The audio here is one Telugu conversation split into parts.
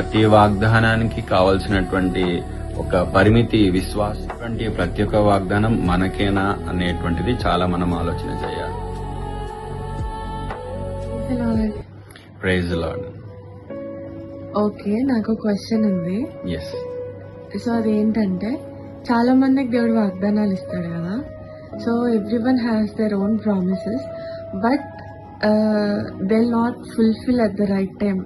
ప్రతి వాగ్దానానికి కావాల్సినటువంటి ఒక పరిమితి విశ్వాసం. ప్రతి ఒక్క వాగ్దానం మనకేనా అనేటువంటిది చాలా మనం ఆలోచన చేయాలి. Praise Lord. ఓకే, నాకు క్వశ్చన్ ఉంది. ఎస్. సో అదేంటంటే, చాలా మందికి దేవుడు వాగ్దానాలు ఇస్తాడు కదా. So everyone has their own promises, but they not fulfil at the right time.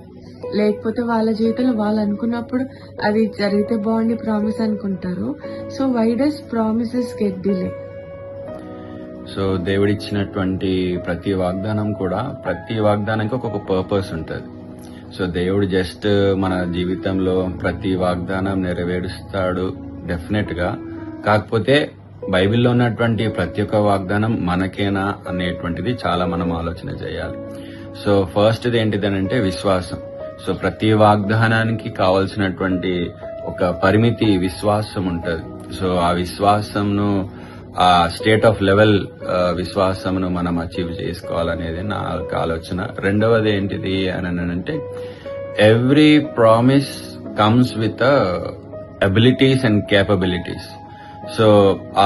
లేకపోతే వాళ్ళ జీవితంలో వాళ్ళు అనుకున్నప్పుడు అది జరిగితే బాగుండి ప్రామిస్ అనుకుంటారు. So why does promises get delay? So దేవుడిచ్చినటువంటి ప్రతి వాగ్దానం కూడా, ప్రతి వాగ్దానానికి ఒక పర్పస్ ఉంటుంది. సో దేవుడు జస్ట్ మన జీవితంలో ప్రతి వాగ్దానం నెరవేరుస్తాడు డెఫినెట్ గా. కాకపోతే బైబిల్లో ఉన్నటువంటి ప్రతి ఒక్క వాగ్దానం మనకేనా అనేటువంటిది చాలా మనం ఆలోచన చేయాలి. సో ఫస్ట్ ఏంటిదనంటే విశ్వాసం. సో ప్రతి వాగ్దానానికి కావాల్సినటువంటి ఒక పరిమితి విశ్వాసం ఉంటుంది. సో ఆ విశ్వాసంను, ఆ స్టేట్ ఆఫ్ లెవెల్ విశ్వాసమును మనం అచీవ్ చేసుకోవాలనేది నా ఆలోచన. రెండవది ఏంటిది అని అంటే, every promise comes with abilities and capabilities. So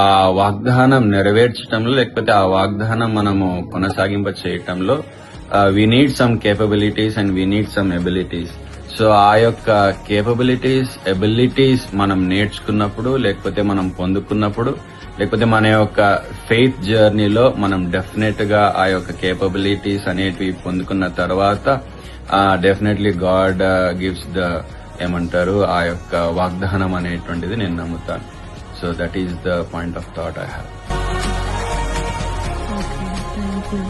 ఆ వాగ్దానం నెరవేర్చడంలో, లేకపోతే ఆ వాగ్దానం మనము కొనసాగింప చేయటంలో we need some capabilities and we need some abilities. So ఆ యొక్క కేపబిలిటీస్, ఎబిలిటీస్ మనం నేర్చుకున్నప్పుడు, లేకపోతే మనం పొందుకున్నప్పుడు, లేకపోతే మన యొక్క ఫెయిత్ జర్నీలో మనం డెఫినెట్ గా ఆ యొక్క కేపబిలిటీస్ అనేటివి పొందుకున్న తర్వాత డెఫినెట్లీ గాడ్ గివ్స్ ద ఏమంటారు ఆ యొక్క వాగ్దానం అనేటువంటిది నేను నమ్ముతాను. So that is the point of thought I have. Okay, thank you.